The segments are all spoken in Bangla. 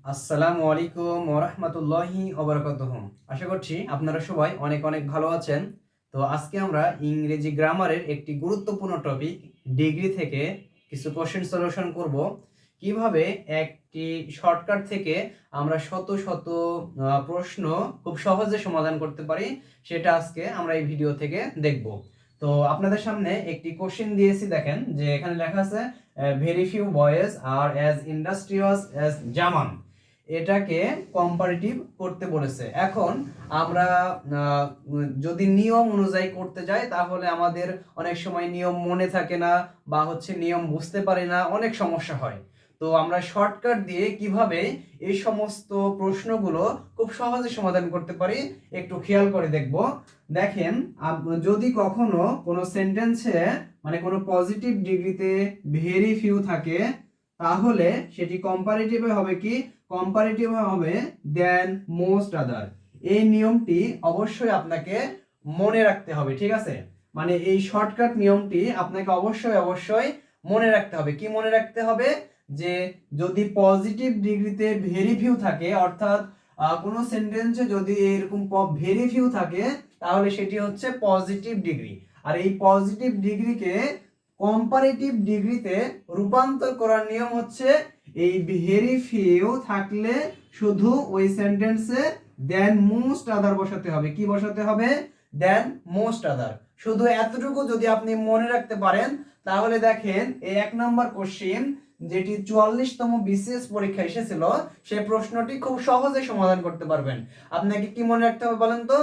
আসসালামু আলাইকুম ওয়া রাহমাতুল্লাহি ওয়া বারাকাতুহু। আশা করছি আপনারা সবাই অনেক অনেক ভালো আছেন। তো আজকে আমরা ইংরেজি গ্রামারের একটি গুরুত্বপূর্ণ টপিক ডিগ্রি থেকে কিছু কোশ্চেন সলিউশন করব। কিভাবে একটি শর্টকাট থেকে আমরা শত শত প্রশ্ন খুব সহজে সমাধান করতে পারি সেটা আজকে আমরা এই ভিডিও থেকে দেখব। তো আপনাদের সামনে একটি কোশ্চেন দিয়েছি, দেখেন যে এখানে লেখা আছে ভেরি ফিউ বয়েজ আর অ্যাজ ইন্ডাস্ট্রিয়াস অ্যাজ জামান। এটাকে কম্পারেটিভ করতে বলেছে। এখন আমরা যদি নিয়ম অনুযায়ী করতে যাই তাহলে আমাদের অনেক সময় নিয়ম মনে থাকে না বা নিয়ম বুঝতে পারি না, অনেক সমস্যা হয়। তো আমরা শর্টকাট দিয়ে কিভাবে এই সমস্ত প্রশ্নগুলো খুব সহজে সমাধান করতে পারি একটু খেয়াল করে দেখব। দেখেন, যদি কখনো কোনো সেন্টেন্সে মানে কোনো পজিটিভ ডিগ্রিতে ভেরি ফিউ থাকে তাহলে সেটি কম্পারেটিভে হবে কি, কম্পারেটিভ হবে দেন মোস্ট আদার। এই নিয়মটি অবশ্যই আপনাকে মনে রাখতে হবে, ঠিক আছে? মানে এই শর্টকাট নিয়মটি আপনাকে অবশ্যই অবশ্যই মনে রাখতে হবে। কি মনে রাখতে হবে? যে যদি পজিটিভ ডিগ্রিতে ভেরি ফিউ থাকে, অর্থাৎ কোনো সেন্টেন্সে যদি এরকম ভেরি ফিউ থাকে তাহলে সেটি হচ্ছে পজিটিভ ডিগ্রি। আর এই পজিটিভ ডিগ্রিকে কম্পারেটিভ ডিগ্রিতে রূপান্তর করার নিয়ম হচ্ছে এই ভেরি ফিউ থাকলে শুধু ওই সেন্টেন্সে দেন মোস্ট আদার বসাতে হবে। কি বসাতে হবে? দেন মোস্ট আদার। শুধু এতটুকু যদি আপনি মনে রাখতে পারেন তাহলে দেখেন এই 1 নম্বর কোশ্চেন যেটি 44তম বিসিএস পরীক্ষা এসেছিল সেই প্রশ্নটি খুব সহজে সমাধান করতে পারবেন। আপনাকে কি মনে রাখতে হবে বলেন তো?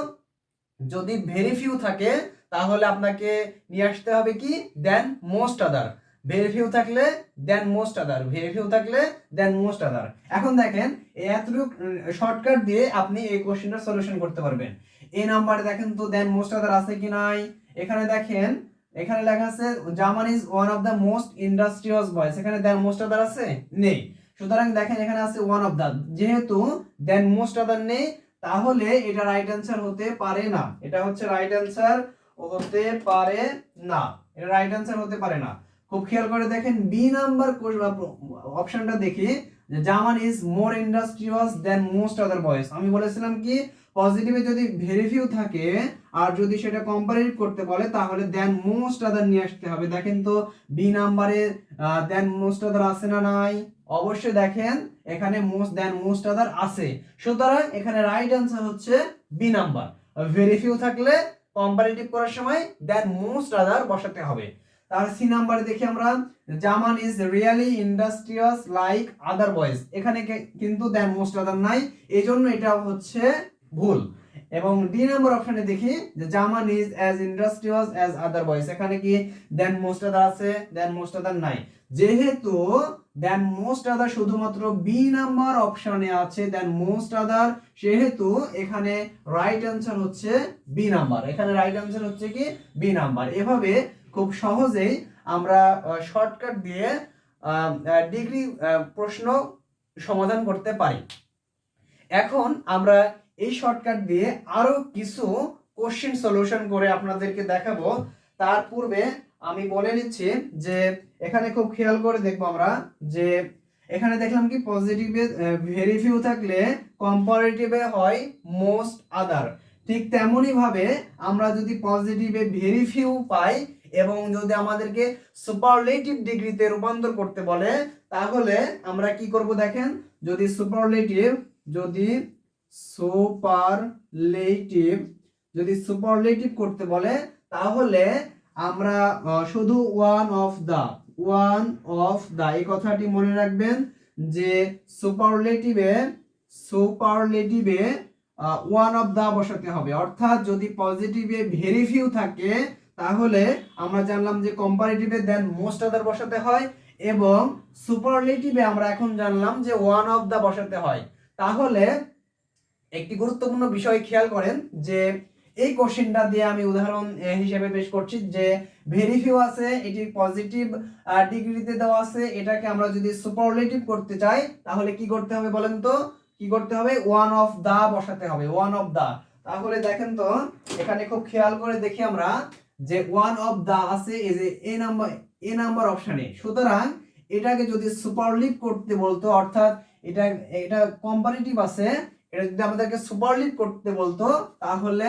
যদি ভেরি ফিউ থাকে তাহলে আপনাকে নিয়ে আসতে হবে কি, দেন মোস্ট আদার। ভেরি ফিউ থাকলে দেন মোস্ট আদার, ভেরি ফিউ থাকলে দেন মোস্ট আদার। এখন দেখেন এই এতটুকু শর্টকাট দিয়ে আপনি এই কোশ্চেনটার সলিউশন করতে পারবেন। এই নাম্বারে দেখেন তো দেন মোস্ট আদার আছে কি নাই। এখানে দেখেন, এখানে লেখা আছে German is one of the most industrious boys, এখানে দেন মোস্ট আদার আছে? নেই। সুতরাং দেখেন এখানে আছে ওয়ান অফ দ্য, যেহেতু দেন মোস্ট আদার নেই তাহলে এটা রাইট অ্যান্সার হতে পারে না। এটা হচ্ছে রাইট অ্যান্সার হতে পারে না, এটা রাইট অ্যান্সার হতে পারে না। খুব খেয়াল করে দেখেন বি নাম্বার অপশনটা দেখি, যে German is more industrious than most other boys. আমি বলেছিলাম কি পজিটিভে যদি ভেরি ফিউ থাকে আর যদি সেটা কম্পারেটিভ করতে বলে তাহলে দেন মোস্ট আদার নিয়ে আসতে হবে। দেখেন তো বি নাম্বারে দেন মোস্ট আদার আছে না নাই? অবশ্যই দেখেন এখানে মোস্ট আদার আছে। সুতরাং এখানে রাইট অ্যান্সার হচ্ছে বি নাম্বার। ভেরি ফিউ থাকলে কম্পারেটিভ করার সময় দেন মোস্ট আদার বসাতে হবে। তার সি নাম্বারে দেখি আমরা, German is really industrious like other boys, এখানে কিন্তু দেন মোস্ট আদার নাই, এজন্য এটা হচ্ছে ভুল। এবং ডি নাম্বার অপশনে দেখি যে German is as industrious as other boys, এখানে কি দেন মোস্ট আদার আছে? দেন মোস্ট আদার নাই। যেহেতু দেন মোস্ট আদার শুধুমাত্র বি নাম্বার অপশনে আছে দেন মোস্ট আদার, সেহেতু এখানে রাইট অ্যান্সার হচ্ছে বি নাম্বার। এখানে রাইট অ্যান্সার হচ্ছে কি বি নাম্বার। এভাবে খুব সহজেই আমরা শর্টকাট দিয়ে ডিগ্রি প্রশ্ন সমাধান করতে পারি। এখন আমরা এই শর্টকাট দিয়ে আরো কিছু কোশ্চেন সলিউশন করে আপনাদেরকে দেখাবো। তার পূর্বে আমি বলে নিচ্ছি যে এখানে খুব খেয়াল করে দেখবো আমরা, যে এখানে দেখলাম কি পজিটিভে ভেরি ফিউ থাকলে কম্পারেটিভে হয় মোস্ট আদার। ঠিক তেমনই ভাবে আমরা যদি পজিটিভে ভেরি ফিউ পাই এবং যদি আমাদেরকে সুপারলেটিভ ডিগ্রিতে রূপান্তর করতে বলে তাহলে আমরা কি করব দেখেন, যদি সুপারলেটিভ করতে বলে তাহলে আমরা শুধু ওয়ান অফ দা এই কথাটি মনে রাখবেন, যে সুপারলেটিভে ওয়ান অফ দা বসাতে হবে। অর্থাৎ যদি পজিটিভে ভেরি ফিউ থাকে তাহলে আমরা জানলাম যে কম্পারেটিভে দেন মোস্ট আদার বসাতে হয়, এবং সুপারলেটিভে আমরা এখন জানলাম যে ওয়ান অফ দা বসাতে হয়। তাহলে একটি গুরুত্বপূর্ণ বিষয় খেয়াল করেন, যে এই কোশ্চেনটা দিয়ে আমি উদাহরণ হিসেবে পেশ করছি, যে ভেরি ফিউ আছে, এটি পজিটিভ ডিগ্রিতে দেওয়া আছে, এটাকে আমরা যদি সুপারলেটিভ করতে চাই তাহলে কি করতে হবে বলেন তো? কি করতে হবে? ওয়ান অফ দা বসাতে হবে, ওয়ান অফ দা। তাহলে দেখেন তো এখানে খুব খেয়াল করে দেখি আমরা, যে ওয়ান অফ দা আছে এই যে এ নাম্বার অপশনে। সুতরাং এটাকে যদি সুপারলিভ করতে বলতো, অর্থাৎ এটা এটা কম্পারেটিভ আছে, এটা যদি আমাদেরকে সুপারলেটিভ করতে বলতো তাহলে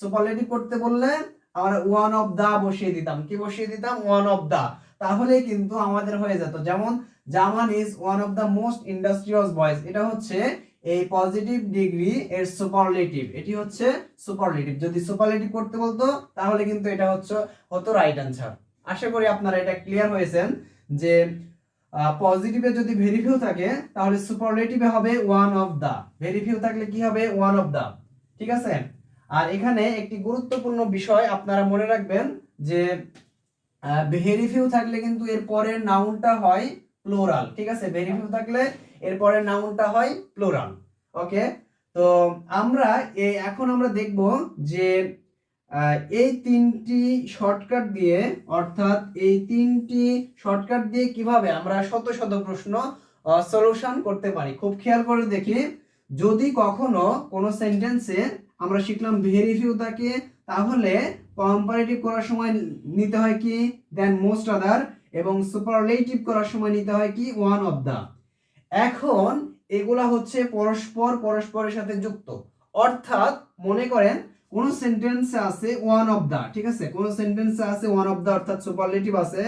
সুপারলেটিভ করতে বললে আমরা ওয়ান অফ দা বসিয়ে দিতাম। কি বসিয়ে দিতাম? One of the. তাহলে কিন্তু আমাদের হয়ে যেত, যেমন Zaman is one of the most industrious boys, এটা হচ্ছে এই পজিটিভ ডিগ্রি এর সুপারলেটিভ, এটি হচ্ছে সুপারলেটিভ। যদি সুপারলেটিভ করতে বলতো তাহলে কিন্তু এটা হতো রাইট অ্যান্সার। আশা করি আপনারা এটা ক্লিয়ার হয়েছেন যে পজিটিভে যদি ভেরি ফিউ থাকে তাহলে সুপারলেটিভে হবে one of the, very few থাকলে কি হবে? One of the. ঠিক আছে? আর এখানে একটি গুরুত্বপূর্ণ বিষয় আপনারা মনে রাখবেন যে ভেরি ফিউ থাকলে কিন্তু এর পরের নাউনটা হয় প্লুরাল। ঠিক আছে? ভেরি ফিউ থাকলে এর পরের নাউনটা হয় প্লুরাল। ওকে, তো এখন আমরা দেখব যে এই তিনটি শর্টকাট দিয়ে, অর্থাৎ এই তিনটি শর্টকাট দিয়ে কিভাবে আমরা শত শত প্রশ্ন সলিউশন করতে পারি। খুব খেয়াল করে দেখি, যদি কখনো কোনো সেন্টেন্সে আমরা শিখলাম ভেরি ফিউ থাকে, তাহলে কম্পারেটিভ করার সময় নিতে হয় কি? দেন মোস্ট আদার, এবং সুপারলেটিভ করার সময় নিতে হয় কি? One of the. এখন এগুলা হচ্ছে পরস্পরের সাথে যুক্ত, অর্থাৎ মনে করেন কোন সেন্টেন্সে আছে ওয়ান অফ দা, ঠিক আছে? কোন সেন্টেন্সে আছে ওয়ান অফ দা অর্থাৎ সুপারলেটিভ আছে,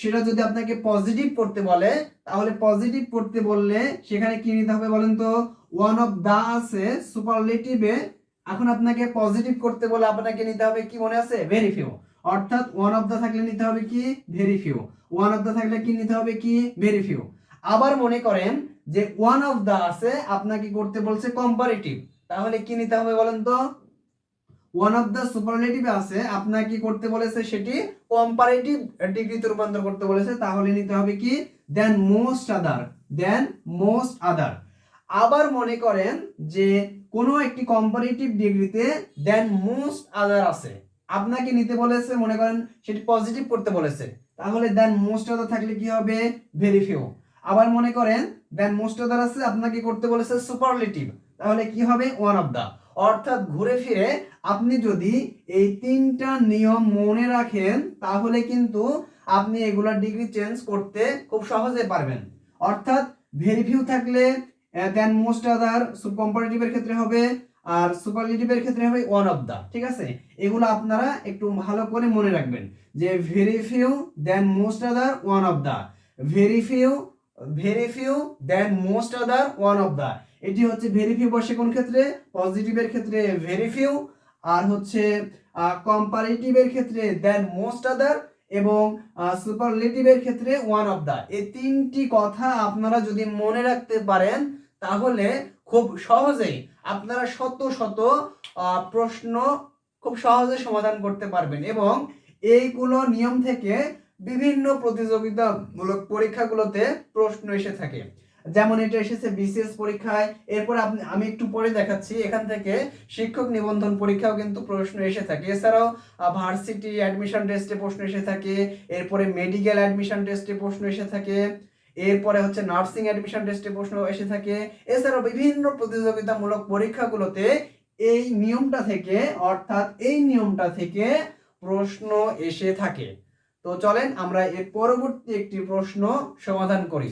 সেটা যদি আপনাকে পজিটিভ করতে বলে তাহলে পজিটিভ করতে বললে সেখানে কি নিতে হবে বলেন তো? ওয়ান অফ দা আছে সুপারলেটিভে, এখন আপনাকে পজিটিভ করতে বলে আপনাকে নিতে হবে কি? মনে আছে? Very few. অর্থাৎ ওয়ান অফ দা থাকলে নিতে হবে কি? Very few. One of the থাকলে কি নিতে হবে? কি? Very few. আবার মনে করেন যে ওয়ান অফ দা আছে, আপনাকে করতে বলছে কম্পারেটিভ, তাহলে কি নিতে হবে বলেন তো? ওয়ান অফ দা সুপারলেটিভ আছে, আপনাকে কি করতে বলেছে? সেটি কম্পারেটিভ ডিগ্রিতে রূপান্তর করতে বলেছে, তাহলে নিতে হবে কি? দেন মোস্ট আদার, দেন মোস্ট আদার। আবার মনে করেন যে কোনো একটি কম্পারেটিভ ডিগ্রিতে দেন মোস্ট আদার আছে, আপনাকে নিতে বলেছে, মনে করেন সেটি পজিটিভ করতে বলেছে, তাহলে দেন মোস্ট আদার থাকলে কি হবে? Very few. আবার মনে করেন দেন মোস্ট আদার আছে, আপনাকে করতে বলেছে সুপারলেটিভ, তাহলে কি হবে? One of the. অর্থাৎ ঘুরে ফিরে আপনি যদি এই তিনটা নিয়ম মনে রাখেন তাহলে কিন্তু আপনি এগুলার ডিগ্রি চেঞ্জ করতে খুব সহজে পারবেন। অর্থাৎ ভেরি ফিউ থাকলে দেন মোস্ট আদার কম্পারেটিভের ক্ষেত্রে হবে, আর সুপারলেটিভের ক্ষেত্রে হবে ওয়ান অফ দা। ঠিক আছে? এগুলো আপনারা একটু ভালো করে মনে রাখবেন যে very few than most other one of the, very few than most other one of the. এটি হচ্ছে ভেরি ফিউ বসে কোন ক্ষেত্রে? পজিটিভের ক্ষেত্রে ভেরি ফিউ, আর হচ্ছে কম্পারেটিভের ক্ষেত্রে দেন মোস্ট আদার, এবং সুপারলেটিভের ক্ষেত্রে ওয়ান অফ দা। এই তিনটি কথা আপনারা যদি মনে রাখতে পারেন তাহলে খুব সহজেই আপনারা শত শত প্রশ্ন খুব সহজে সমাধান করতে পারবেন, এবং এইগুলো নিয়ম থেকে বিভিন্ন প্রতিযোগিতামূলক পরীক্ষাগুলোতে প্রশ্ন এসে থাকে। যেমন এটা এসেছে বিসিএস পরীক্ষায়, এরপর আমি একটু পরে দেখাচ্ছি, এখান থেকে শিক্ষক নিবন্ধন পরীক্ষাও কিন্তু প্রশ্ন এসে থাকে। এছাড়াও ভার্সিটি অ্যাডমিশন টেস্টে প্রশ্ন এসে থাকে, এরপরে মেডিকেল অ্যাডমিশন টেস্টে প্রশ্ন এসে থাকে, এরপরে হচ্ছে নার্সিং অ্যাডমিশন টেস্টে প্রশ্ন এসে থাকে। এছাড়াও বিভিন্ন প্রতিযোগিতামূলক পরীক্ষাগুলোতে এই নিয়মটা থেকে, অর্থাৎ এই নিয়মটা থেকে প্রশ্ন এসে থাকে। তো চলেন আমরা এর পরবর্তী একটি প্রশ্ন সমাধান করি।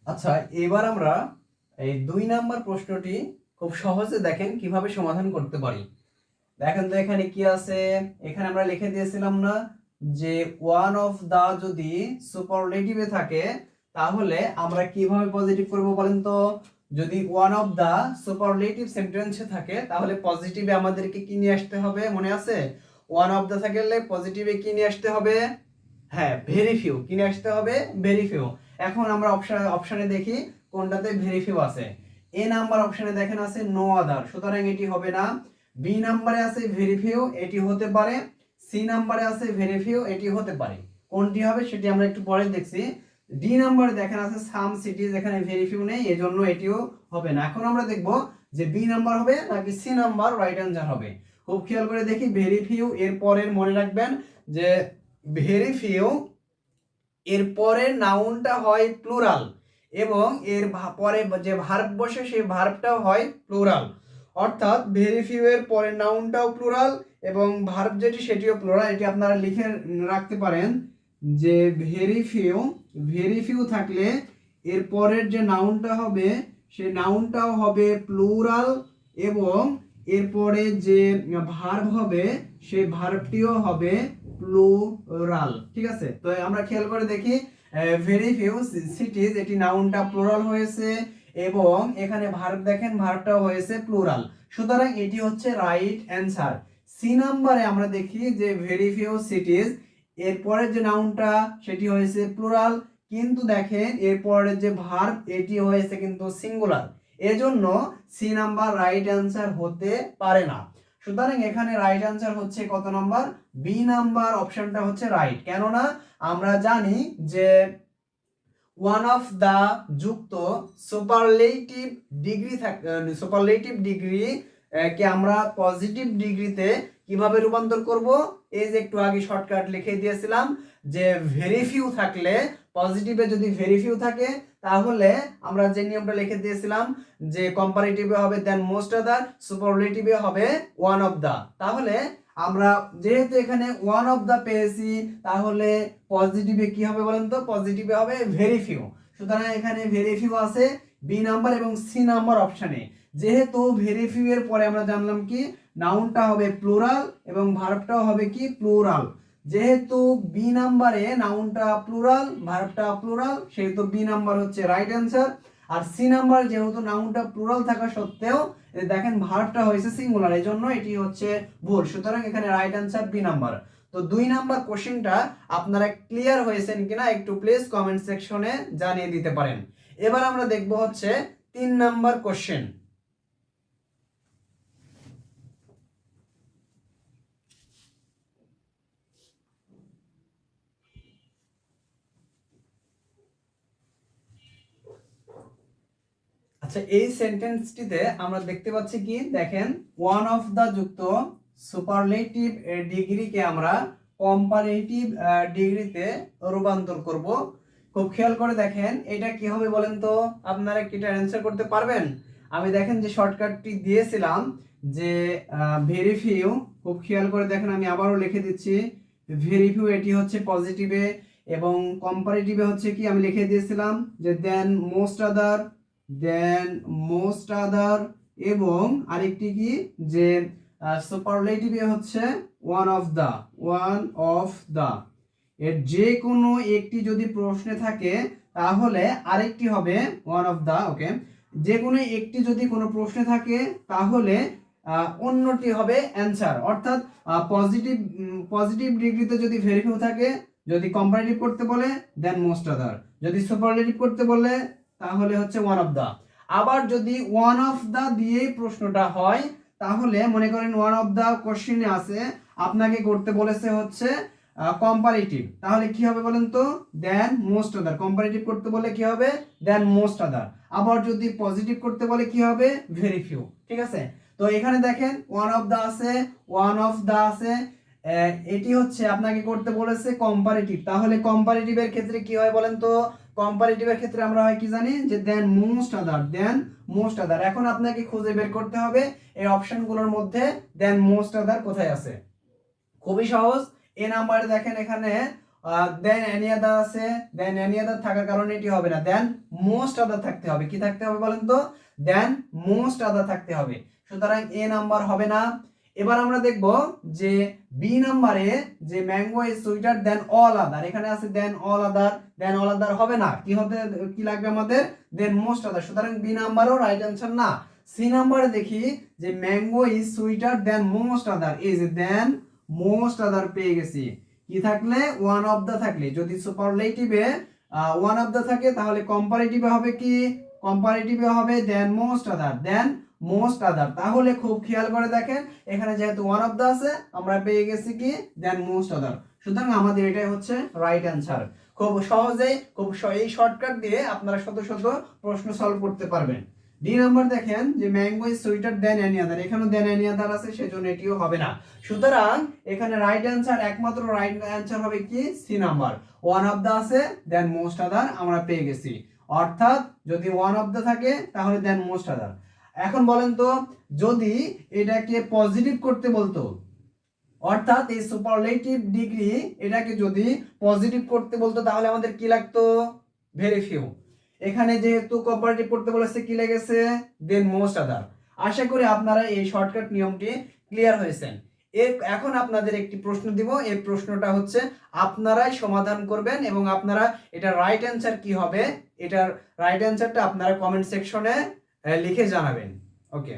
আচ্ছা, এবার আমরা এই 2 নাম্বার প্রশ্নটি খুব সহজে দেখেন কিভাবে সমাধান করতে পারি। দেখেন তো এখানে কি আছে, এখানে আমরা লিখে দিয়েছিলাম না যে ওয়ান অফ দা যদি সুপারলেটিভে থাকে তাহলে আমরা কিভাবে পজিটিভ করব বলেন তো? যদি ওয়ান অফ দা সুপারলেটিভ সেন্টেন্সে থাকে তাহলে পজিটিভে আমাদেরকে কি নিয়ে আসতে হবে? মনে আছে? ওয়ান অফ দা থাকলে পজিটিভে কি নিয়ে আসতে হবে? হ্যাঁ, ভেরি ফিউ। কি নিয়ে আসতে হবে? Very few. এখন আমরা অপশনে দেখি কোনটাতে ভেরি ফিউ আছে। এ নাম্বার অপশনে দেখেন আছে নো আদার, সুতরাং এটি হবে না। বি নাম্বারে আছে ভেরি ফিউ, এটি হতে পারে। সি নাম্বারে আছে ভেরি ফিউ, এটি হতে পারে। কোনটি হবে সেটি আমরা একটু পরে দেখছি। ডি নাম্বারে দেখেন আছে সাম সিটিজ, এখানে ভেরি ফিউ নেই, এজন্য এটিও হবে না। এখন আমরা দেখব যে বি নাম্বার হবে নাকি সি নাম্বার রাইট অ্যান্সার হবে। খুব খেয়াল করে দেখি, ভেরি ফিউ এর পরের মনে রাখবেন যে ভেরি ফিউ এর পরের নাউনটা হয় প্লুরাল, এবং এর পরে যে ভার্ব বসে সেই ভার্বটাও হয় প্লুরাল, অর্থাৎ ভেরি ফিউ এর পরে নাউনটাও প্লুরাল এবং ভার্ব যেটি সেটিও প্লুরাল। এটি আপনারা লিখে রাখতে পারেন যে ভেরি ফিউ থাকলে এর পরের যে নাউনটা হবে সেই নাউনটাও হবে প্লুরাল এবং এরপরে যে ভার্ব হবে সেই ভার্বটিও হবে প্লুরাল। ঠিক আছে, তো আমরা খেয়াল করে দেখি ভেরি ফিউ সিটিজ এটি নাউনটা প্লুরাল হয়েছে এবং এখানে ভার্ব দেখেন ভার্বটাও হয়েছে প্লুরাল, সুতরাং এটি হচ্ছে রাইট অ্যান্সার। সি নাম্বারে আমরা দেখি যে ভেরি ফিউ সিটিজ এরপরের যে নাউনটা সেটি হয়েছে প্লুরাল, কিন্তু দেখেন এরপরের যে ভার্ব এটি হয়েছে কিন্তু সিঙ্গুলার, এজন্য সি নাম্বার রাইট অ্যান্সার হতে পারে না। সুতরাং এখানে রাইট অ্যান্সার হচ্ছে কত নাম্বার? বি নাম্বার অপশনটা হচ্ছে রাইট। কেননা আমরা জানি যে ওয়ান অফ দা যুক্ত সুপারলেটিভ ডিগ্রি কে আমরা পজিটিভ ডিগ্রিতে কিভাবে রূপান্তর করব? এই যে একটু আগে শর্টকাট লিখে দিয়েছিলাম যে ভেরি ফিউ থাকলে, পজিটিভে যদি ভেরি ফিউ থাকে তাহলে আমরা যে নিয়মটা লিখে দিয়েছিলাম যে কম্পারেটিভে হবে দেন মোস্ট আদার, সুপারলেটিভে হবে ওয়ান অফ দা। তাহলে আমরা যেহেতু এখানে ওয়ান অফ দা পেয়েছি তাহলে পজিটিভে কি হবে বলেন তো? পজিটিভে হবে ভেরি ফিউ। সুতরাং এখানে ভেরি ফিউ আছে বি নাম্বার এবং সি নাম্বার অপশনে। যেহেতু ভেরি ফিউ এর পরে আমরা জানলাম কি নাউনটা হবে প্লুরাল এবং ভার্বটাও হবে কি প্লুরাল। যেহেতু বি নাম্বারে নাউনটা প্লুরাল ভার্বটা প্লুরাল সেহেতু বি নাম্বার হচ্ছে রাইট অ্যান্সার। আর সি নাম্বার যেহেতু নাউনটা প্লুরাল থাকা সত্ত্বেও দেখেন ভার্বটা হয়েছে সিঙ্গুলার, এই জন্য এটি হচ্ছে ভুল। সুতরাং এখানে রাইট অ্যান্সার বি নাম্বার। তো 2 নাম্বার কোশ্চেনটা আপনারা ক্লিয়ার হয়েছেন কিনা একটু প্লিজ কমেন্ট সেকশনে জানিয়ে দিতে পারেন। এবার আমরা দেখব হচ্ছে 3 নাম্বার কোশ্চেন। আচ্ছা, এই সেন্টেন্সটিতে আমরা দেখতে পাচ্ছি কি দেখেন ওয়ান অফ দা যুক্ত সুপারলেটিভ ডিগ্রিকে আমরা কম্পারেটিভ ডিগ্রিতে রূপান্তর করব। খুব খেয়াল করে দেখেন এটা কি হবে বলেন তো? আপনারা কি এটা অ্যানসার করতে পারবেন? আমি দেখেন যে শর্টকাটটি দিয়েছিলাম যে ভেরি ফিউ, খুব খেয়াল করে দেখেন আমি আবারও লিখে দিচ্ছি ভেরি ফিউ এটি হচ্ছে পজিটিভে এবং কম্পারেটিভে হচ্ছে কি আমি লিখে দিয়েছিলাম যে দেন মোস্ট আদার এবং আরেকটি কি যে সুপারলেটিভে হচ্ছে ওয়ান অফ দা। এর যে কোনো একটি যদি প্রশ্নে থাকে তাহলে আরেকটি হবে ওয়ান অফ দা। ওকে, যে কোনো একটি যদি কোনো প্রশ্নে থাকে তাহলে অন্যটি হবে অ্যান্সার। অর্থাৎ পজিটিভ ডিগ্রিতে যদি ভেরি ফিউ থাকে, যদি কম্পারেটিভ করতে বলে দেন মোস্ট আদার, যদি সুপারলেটিভ করতে বলে তাহলে হচ্ছে ওয়ান অফ দা। আবার যদি ওয়ান অফ দা দিয়ে প্রশ্নটা হয় তাহলে মনে করেন ওয়ান অফ দা কোশ্চেনে আছে আপনাকে করতে বলেছে হচ্ছে কম্পারেটিভ, তাহলে কি হবে বলেন তো? দেন মোস্ট আদার। কম্পারেটিভ করতে বলে কি হবে? দেন মোস্ট আদার। আবার যদি পজিটিভ করতে বলে কি হবে? Very few. ঠিক আছে, তো এখানে দেখেন ওয়ান অফ দা আছে, এটি হচ্ছে আপনাকে করতে বলেছে কম্পারেটিভ, তাহলে কম্পারেটিভের ক্ষেত্রে কি হয় বলেন তো? কম্পারেটিভের ক্ষেত্রে আমরা হয় কি জানি যে দেন মোস্ট আদার। এখন আপনাকে খুঁজে বের করতে হবে এই অপশনগুলোর মধ্যে দেন মোস্ট আদার কোথায় আছে। খুবই সহজ, এ নাম্বারে দেখেন এখানে দেন এনি আদার আছে, দেন এনি আদার থাকার কারণে এটি হবে না, দেন মোস্ট আদার থাকতে হবে। কি থাকতে হবে বলেন তো? দেন মোস্ট আদার থাকতে হবে, সুতরাং এ নাম্বার হবে না। এবার আমরা দেখব যে বি নাম্বারে যে mango is sweater then all other, এখানে আছে দেন অল আদার হবে না, কি হবে? কি লাগবে আমাদের? দেন মোস্ট আদার, সুতরাং বি নাম্বারও রাইট অ্যান্সার না। সি নাম্বারে দেখি যে mango is sweater then most আদার, এই যে দেন মোস্ট আদার পেয়ে গেছি। কি থাকলে? ওয়ান অফ দা থাকলে। যদি সুপারলেটিভে ওয়ান অফ দা থাকে তাহলে কম্পারেটিভে হবে কি? কম্পারেটিভে হবে দেন মোস্ট আদার। তাহলে খুব খেয়াল করে দেখেন এখানে যেহেতু ওয়ান অফ দা আছে আমরা পেয়ে গেছি কি? দেন মোস্ট আদার। সুতরাং আমাদের এটাই হচ্ছে রাইট অ্যান্সার। খুব সহজেই এই শর্টকাট দিয়ে আপনারা শত প্রশ্ন সলভ করতে পারবেন। ডি নাম্বার দেখেন যে mango is sweater than any other, এখানে দেন এনি আদার আছে সেজন্য এটিও হবে না। সুতরাং এখানে রাইট অ্যান্সার একমাত্র রাইট অ্যান্সার হবে কি? C number. One of the আছে দেন মোস্ট আদার আমরা পেয়ে গেছি। অর্থাৎ যদি ওয়ান অফ দ্য থাকে তাহলে দেন মোস্ট আদার। এখন বলেন তো যদি এটাকে পজিটিভ করতে বলতো, অর্থাৎ এই সুপারলেটিভ ডিগ্রি এটাকে যদি পজিটিভ করতে বলতো তাহলে আমাদের কি লাগতো? Very few. এখানে যেহেতু কম্পারেটিভ করতে বলেছে কি লেগেছে? দেন মোস্ট আদার। আশা করি আপনারা এই শর্টকাট নিয়মটি ক্লিয়ার হয়েছেন। এখন আপনাদের একটি প্রশ্ন দিব, এই প্রশ্নটা হচ্ছে আপনারাই সমাধান করবেন এবং আপনারা এটা রাইট অ্যান্সার কি হবে এটার রাইট অ্যান্সারটা আপনারা কমেন্ট সেকশনে লিখে জানাবেন। ওকে,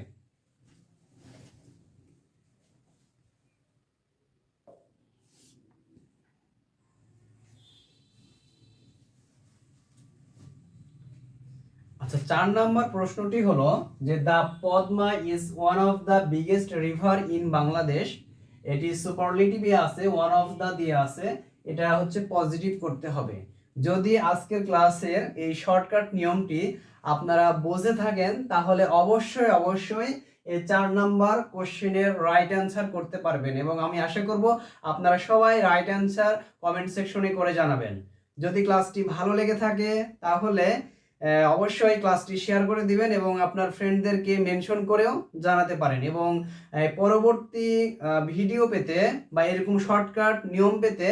আচ্ছা 4 নম্বর প্রশ্নটি হলো যে the Padma is one of the biggest river in Bangladesh. এটি সুপারলেটিভে আছে, ওয়ান অফ দ্য দিয়ে আছে, এটা হচ্ছে পজিটিভ করতে হবে। যদি আজকের ক্লাসের এই শর্টকাট নিয়মটি আপনারা বুঝে থাকেন তাহলে অবশ্যই অবশ্যই এই 4 নাম্বার কোশ্চেনের রাইট অ্যান্সার করতে পারবেন এবং আমি আশা করব আপনারা সবাই রাইট অ্যান্সার কমেন্ট সেকশনে করে জানাবেন। যদি ক্লাসটি ভালো লেগে থাকে তাহলে অবশ্যই ক্লাসটি শেয়ার করে দিবেন এবং আপনার ফ্রেন্ডদেরকে মেনশন করেও জানাতে পারেন এবং পরবর্তী ভিডিও পেতে বা এরকম শর্টকাট নিয়ম পেতে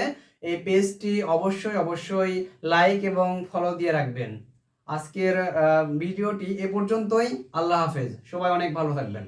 এই পেজটি অবশ্যই অবশ্যই লাইক এবং ফলো দিয়ে রাখবেন। আজকের ভিডিওটি এ পর্যন্তই। আল্লাহ হাফেজ, সবাই অনেক ভালো থাকবেন।